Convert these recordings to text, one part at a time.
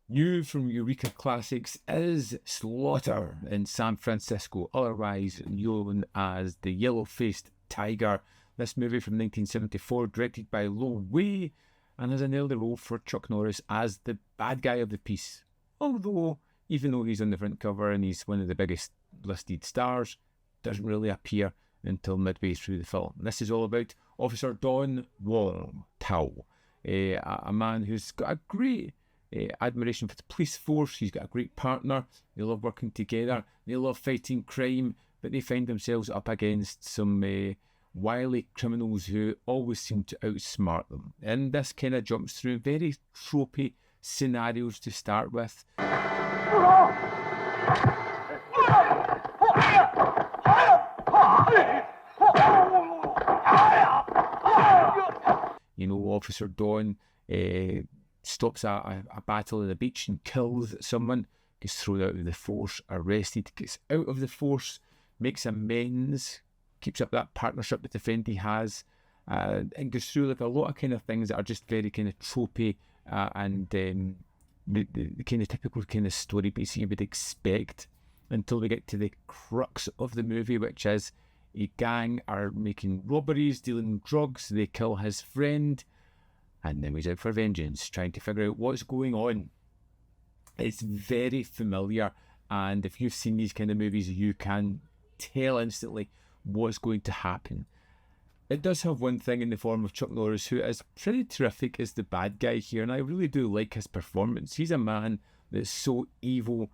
New from Eureka Classics is Slaughter in San Francisco, otherwise known as the Yellow-Faced Tiger. This movie from 1974, directed by Lo Wei, and has an early role for Chuck Norris as the bad guy of the piece. Although, even though he's on the front cover and he's one of the biggest listed stars, doesn't really appear until midway through the film. This is all about Officer Don Wong Tao, a man who's got a great admiration for the police force. He's got a great partner. They love working together. They love fighting crime, but they find themselves up against some wily criminals who always seem to outsmart them. And this kind of jumps through very tropey scenarios to start with. You know, Officer Don stops a battle on the beach and kills someone, gets thrown out of the force, arrested, gets out of the force, makes amends, keeps up that partnership with the friend he has, and goes through like a lot of kind of things that are just very kind of tropey and the kind of typical kind of story beats you would expect, until we get to the crux of the movie, which is a gang are making robberies, dealing drugs, they kill his friend, and then he's out for vengeance, trying to figure out what's going on. It's very familiar, and if you've seen these kind of movies, you can tell instantly what's going to happen. It does have one thing in the form of Chuck Norris, who is pretty terrific as the bad guy here, and I really do like his performance. He's a man that's so evil.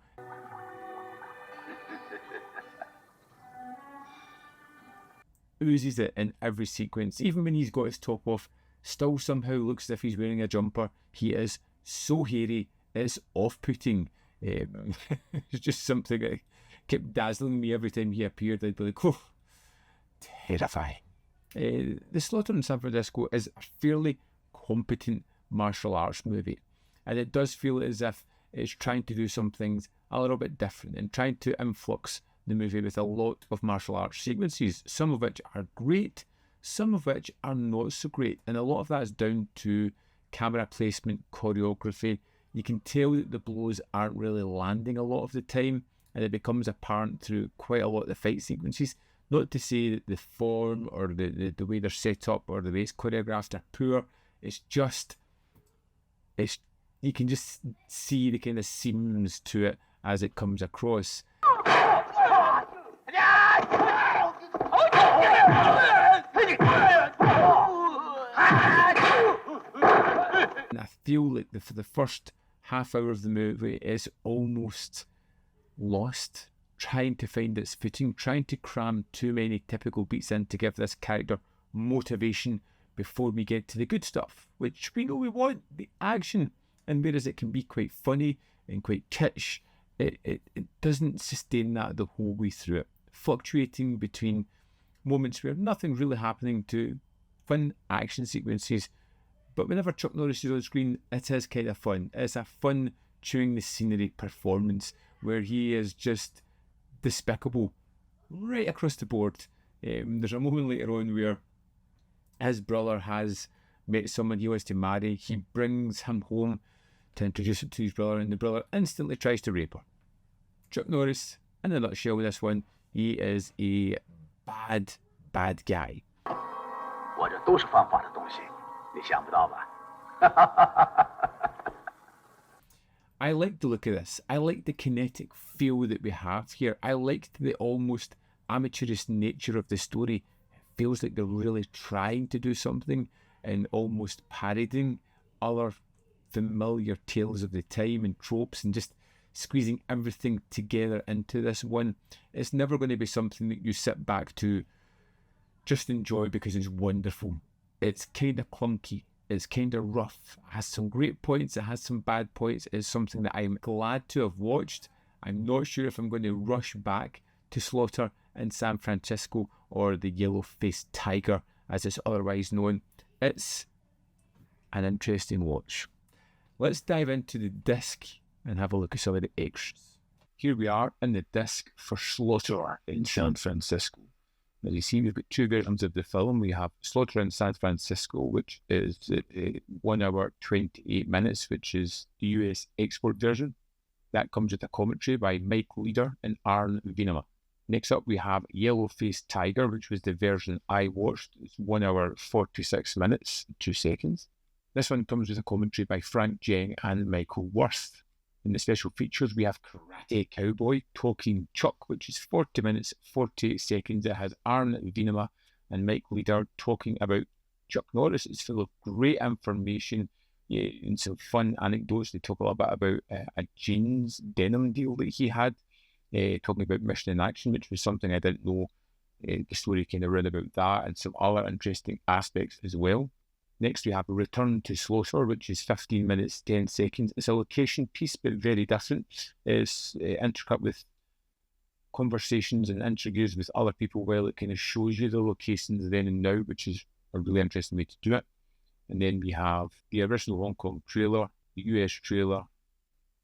Oozes it in every sequence. Even when he's got his top off, still somehow looks as if he's wearing a jumper. He is so hairy, it's off-putting. It's just something that kept dazzling me every time he appeared. I'd be like, oh, terrifying. The Slaughter in San Francisco is a fairly competent martial arts movie, and it does feel as if it's trying to do some things a little bit different and trying to influx the movie with a lot of martial arts sequences, some of which are great, some of which are not so great, and a lot of that is down to camera placement, choreography. You can tell that the blows aren't really landing a lot of the time, and it becomes apparent through quite a lot of the fight sequences. Not to say that the form or the way they're set up or the way it's choreographed are poor. It's just, you can just see the kind of seams to it as it comes across. And I feel like for the first half hour of the movie is almost lost, trying to find its footing, trying to cram too many typical beats in to give this character motivation before we get to the good stuff, which we know we want, the action. And whereas it can be quite funny and quite kitsch, it doesn't sustain that the whole way through it, fluctuating between moments where nothing's really happening to fun action sequences. But whenever Chuck Norris is on screen, it is kind of fun. It's a fun chewing the scenery performance where he is just despicable right across the board. There's a moment later on where his brother has met someone he wants to marry. He brings him home to introduce it to his brother, and the brother instantly tries to rape her. Chuck Norris, in a nutshell with this one, he is a bad guy. I like the look of this. I like the kinetic feel that we have here. I liked the almost amateurish nature of the story. It feels like they're really trying to do something and almost parodying other familiar tales of the time and tropes and just squeezing everything together into this one. It's never going to be something that you sit back to just enjoy because it's wonderful. It's kind of clunky. It's kind of rough. It has some great points. It has some bad points. It's something that I'm glad to have watched. I'm not sure if I'm going to rush back to Slaughter in San Francisco or the Yellow-Faced Tiger, as it's otherwise known. It's an interesting watch. Let's dive into the disc and have a look at some of the extras. Here we are in the disc for Slaughter in San Francisco. As you see, we've got two versions of the film. We have Slaughter in San Francisco, which is 1 hour 28 minutes, which is the US export version. That comes with a commentary by Mike Leader and Arn Venema. Next up, we have Yellow-Faced Tiger, which was the version I watched. It's 1 hour 46 minutes, 2 seconds. This one comes with a commentary by Frank Jeng and Michael Worth. In the special features, we have Karate Cowboy, Talking Chuck, which is 40 minutes, 48 seconds. It has Arn Venema and Mike Leader talking about Chuck Norris. It's full of great information and some fun anecdotes. They talk a little bit about a jeans denim deal that he had, talking about Mission in Action, which was something I didn't know. The story kind of read about that and some other interesting aspects as well. Next, we have a Return to Slaughter, which is 15 minutes, 10 seconds. It's a location piece, but very different. It's intricate with conversations and interviews with other people. Well, it kind of shows you the locations then and now, which is a really interesting way to do it. And then we have the original Hong Kong trailer, the US trailer,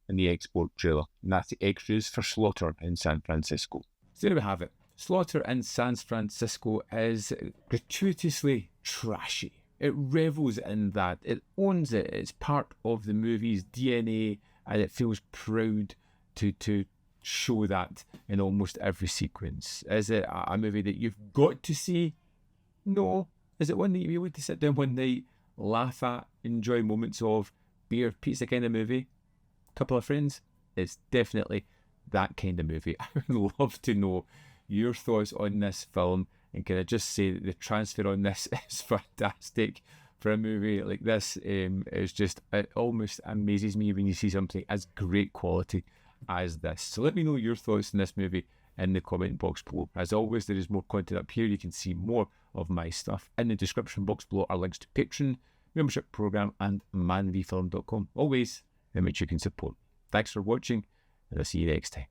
and the export trailer. And that's the extras for Slaughter in San Francisco. So there we have it. Slaughter in San Francisco is gratuitously trashy. It revels in that. It owns it. It's part of the movie's DNA, and it feels proud to show that in almost every sequence. Is it a movie that you've got to see? No. Is it one that you want to sit down one night, laugh at, enjoy moments of, beer, pizza kind of movie? Couple of friends? It's definitely that kind of movie. I would love to know your thoughts on this film. And can I just say that the transfer on this is fantastic for a movie like this. It's just, it almost amazes me when you see something as great quality as this. So let me know your thoughts on this movie in the comment box below. As always, there is more content up here. You can see more of my stuff. In the description box below are links to Patreon, membership program, and manvfilm.com. Always in which you can support. Thanks for watching, and I'll see you next time.